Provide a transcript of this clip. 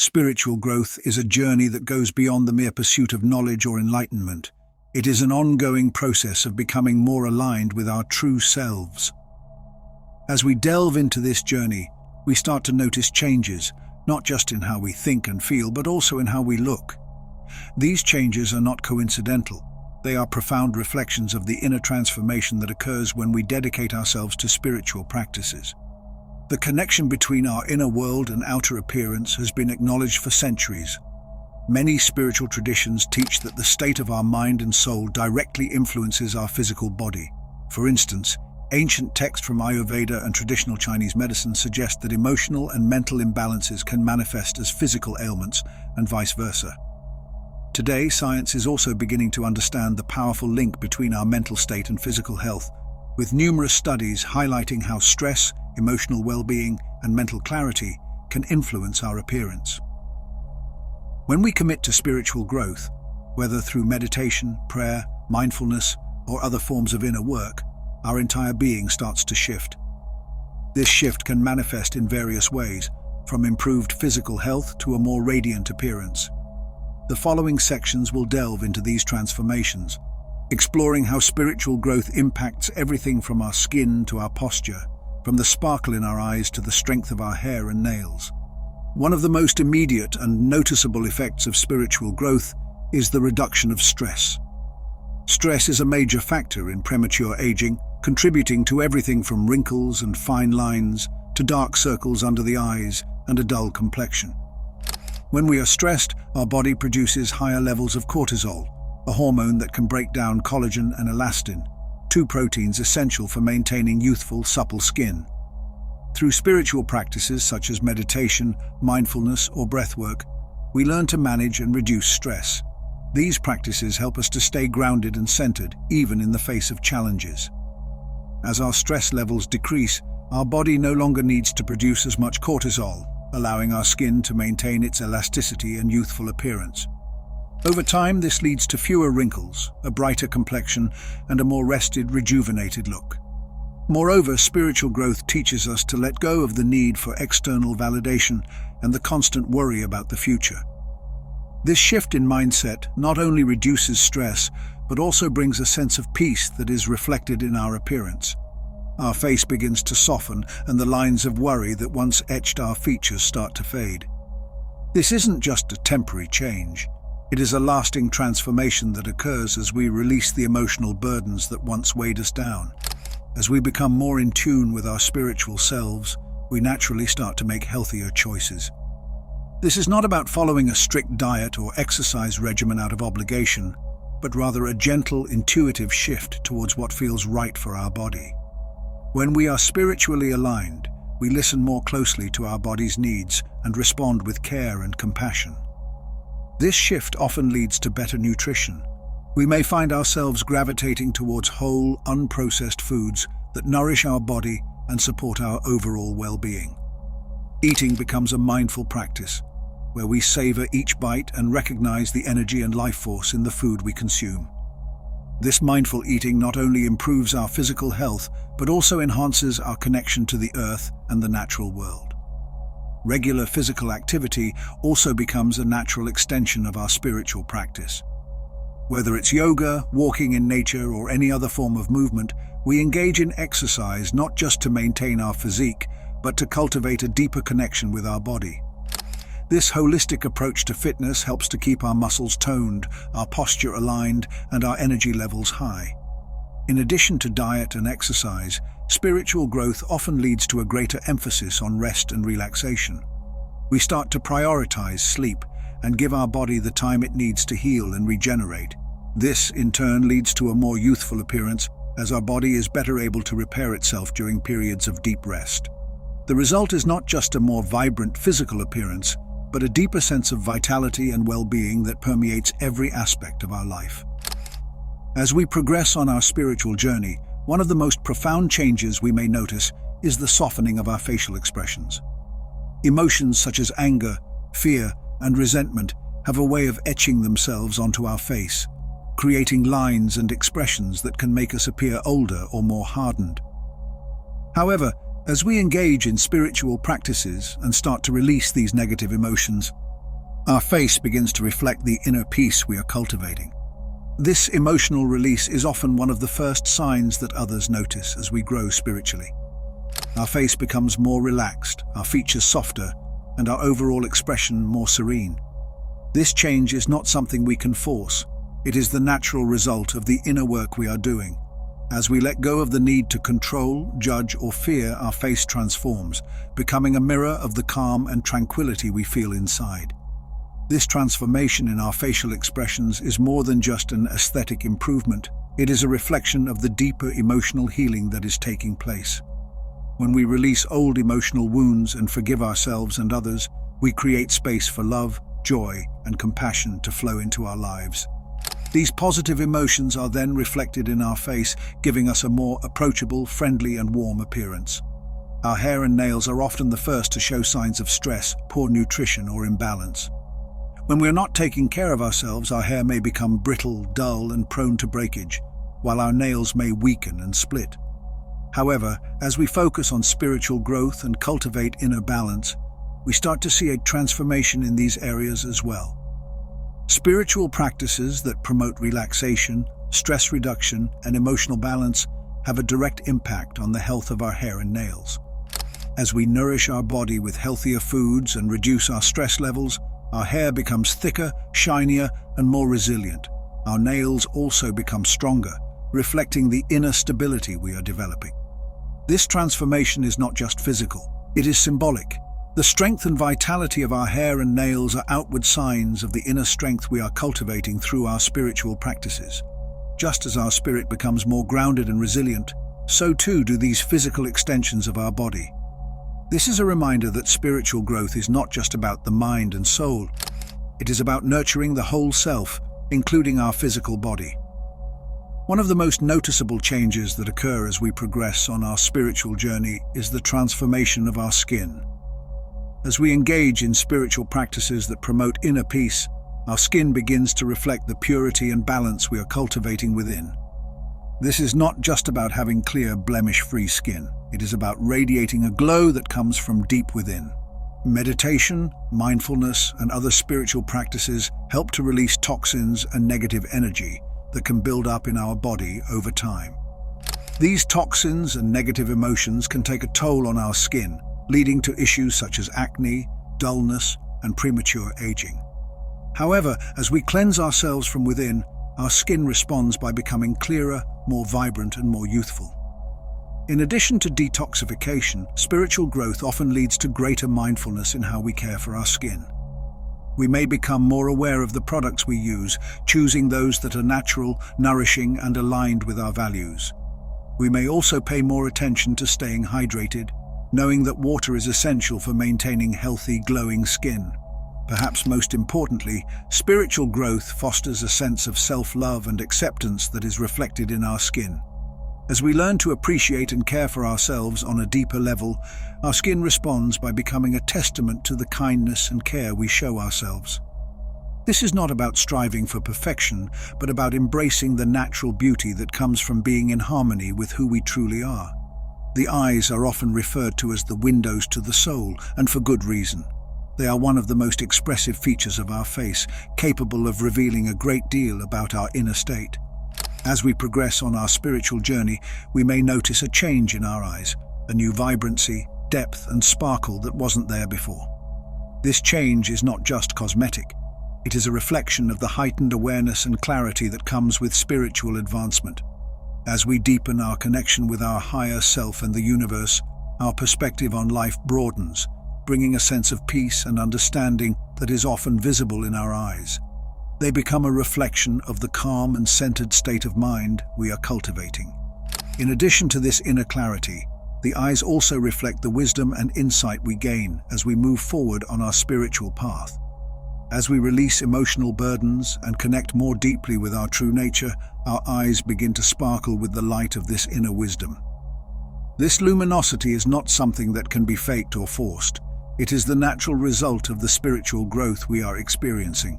Spiritual growth is a journey that goes beyond the mere pursuit of knowledge or enlightenment. It is an ongoing process of becoming more aligned with our true selves. As we delve into this journey, we start to notice changes, not just in how we think and feel, but also in how we look. These changes are not coincidental. They are profound reflections of the inner transformation that occurs when we dedicate ourselves to spiritual practices. The connection between our inner world and outer appearance has been acknowledged for centuries. Many spiritual traditions teach that the state of our mind and soul directly influences our physical body. For instance, ancient texts from Ayurveda and traditional Chinese medicine suggest that emotional and mental imbalances can manifest as physical ailments and vice versa. Today, science is also beginning to understand the powerful link between our mental state and physical health, with numerous studies highlighting how stress, emotional well-being, and mental clarity can influence our appearance. When we commit to spiritual growth, whether through meditation, prayer, mindfulness, or other forms of inner work, our entire being starts to shift. This shift can manifest in various ways, from improved physical health to a more radiant appearance. The following sections will delve into these transformations, exploring how spiritual growth impacts everything from our skin to our posture, from the sparkle in our eyes to the strength of our hair and nails. One of the most immediate and noticeable effects of spiritual growth is the reduction of stress. Stress is a major factor in premature aging, contributing to everything from wrinkles and fine lines to dark circles under the eyes and a dull complexion. When we are stressed, our body produces higher levels of cortisol, a hormone that can break down collagen and elastin, two proteins essential for maintaining youthful, supple skin. Through spiritual practices such as meditation, mindfulness, or breathwork, we learn to manage and reduce stress. These practices help us to stay grounded and centered, even in the face of challenges. As our stress levels decrease, our body no longer needs to produce as much cortisol, allowing our skin to maintain its elasticity and youthful appearance. Over time, this leads to fewer wrinkles, a brighter complexion, and a more rested, rejuvenated look. Moreover, spiritual growth teaches us to let go of the need for external validation and the constant worry about the future. This shift in mindset not only reduces stress, but also brings a sense of peace that is reflected in our appearance. Our face begins to soften, and the lines of worry that once etched our features start to fade. This isn't just a temporary change. It is a lasting transformation that occurs as we release the emotional burdens that once weighed us down. As we become more in tune with our spiritual selves, we naturally start to make healthier choices. This is not about following a strict diet or exercise regimen out of obligation, but rather a gentle, intuitive shift towards what feels right for our body. When we are spiritually aligned, we listen more closely to our body's needs and respond with care and compassion. This shift often leads to better nutrition. We may find ourselves gravitating towards whole, unprocessed foods that nourish our body and support our overall well-being. Eating becomes a mindful practice, where we savor each bite and recognize the energy and life force in the food we consume. This mindful eating not only improves our physical health, but also enhances our connection to the earth and the natural world. Regular physical activity also becomes a natural extension of our spiritual practice. Whether it's yoga, walking in nature, or any other form of movement, we engage in exercise not just to maintain our physique, but to cultivate a deeper connection with our body. This holistic approach to fitness helps to keep our muscles toned, our posture aligned, and our energy levels high. In addition to diet and exercise, spiritual growth often leads to a greater emphasis on rest and relaxation. We start to prioritize sleep and give our body the time it needs to heal and regenerate. This, in turn, leads to a more youthful appearance, as our body is better able to repair itself during periods of deep rest. The result is not just a more vibrant physical appearance, but a deeper sense of vitality and well-being that permeates every aspect of our life. As we progress on our spiritual journey, one of the most profound changes we may notice is the softening of our facial expressions. Emotions such as anger, fear, and resentment have a way of etching themselves onto our face, creating lines and expressions that can make us appear older or more hardened. However, as we engage in spiritual practices and start to release these negative emotions, Our face begins to reflect the inner peace we are cultivating. This emotional release is often one of the first signs that others notice as we grow spiritually. Our face becomes more relaxed, our features softer, and our overall expression more serene. This change is not something we can force. It is the natural result of the inner work we are doing. As we let go of the need to control, judge, or fear, our face transforms, becoming a mirror of the calm and tranquility we feel inside. This transformation in our facial expressions is more than just an aesthetic improvement. It is a reflection of the deeper emotional healing that is taking place. When we release old emotional wounds and forgive ourselves and others, we create space for love, joy, and compassion to flow into our lives. These positive emotions are then reflected in our face, giving us a more approachable, friendly, and warm appearance. Our hair and nails are often the first to show signs of stress, poor nutrition, or imbalance. When we are not taking care of ourselves, our hair may become brittle, dull, and prone to breakage, while our nails may weaken and split. However, as we focus on spiritual growth and cultivate inner balance, we start to see a transformation in these areas as well. Spiritual practices that promote relaxation, stress reduction, and emotional balance have a direct impact on the health of our hair and nails. As we nourish our body with healthier foods and reduce our stress levels, our hair becomes thicker, shinier, and more resilient. Our nails also become stronger, reflecting the inner stability we are developing. This transformation is not just physical, it is symbolic. The strength and vitality of our hair and nails are outward signs of the inner strength we are cultivating through our spiritual practices. Just as our spirit becomes more grounded and resilient, so too do these physical extensions of our body. This is a reminder that spiritual growth is not just about the mind and soul. It is about nurturing the whole self, including our physical body. One of the most noticeable changes that occur as we progress on our spiritual journey is the transformation of our skin. As we engage in spiritual practices that promote inner peace, our skin begins to reflect the purity and balance we are cultivating within. This is not just about having clear, blemish-free skin. It is about radiating a glow that comes from deep within. Meditation, mindfulness, and other spiritual practices help to release toxins and negative energy that can build up in our body over time. These toxins and negative emotions can take a toll on our skin, leading to issues such as acne, dullness, and premature aging. However, as we cleanse ourselves from within, our skin responds by becoming clearer, more vibrant, and more youthful. In addition to detoxification, spiritual growth often leads to greater mindfulness in how we care for our skin. We may become more aware of the products we use, choosing those that are natural, nourishing, and aligned with our values. We may also pay more attention to staying hydrated, knowing that water is essential for maintaining healthy, glowing skin. Perhaps most importantly, spiritual growth fosters a sense of self-love and acceptance that is reflected in our skin. As we learn to appreciate and care for ourselves on a deeper level, our skin responds by becoming a testament to the kindness and care we show ourselves. This is not about striving for perfection, but about embracing the natural beauty that comes from being in harmony with who we truly are. The eyes are often referred to as the windows to the soul, and for good reason. They are one of the most expressive features of our face, capable of revealing a great deal about our inner state. As we progress on our spiritual journey, we may notice a change in our eyes, a new vibrancy, depth, and sparkle that wasn't there before. This change is not just cosmetic. It is a reflection of the heightened awareness and clarity that comes with spiritual advancement. As we deepen our connection with our higher self and the universe, our perspective on life broadens, bringing a sense of peace and understanding that is often visible in our eyes. They become a reflection of the calm and centered state of mind we are cultivating. In addition to this inner clarity, the eyes also reflect the wisdom and insight we gain as we move forward on our spiritual path. As we release emotional burdens and connect more deeply with our true nature, our eyes begin to sparkle with the light of this inner wisdom. This luminosity is not something that can be faked or forced. It is the natural result of the spiritual growth we are experiencing.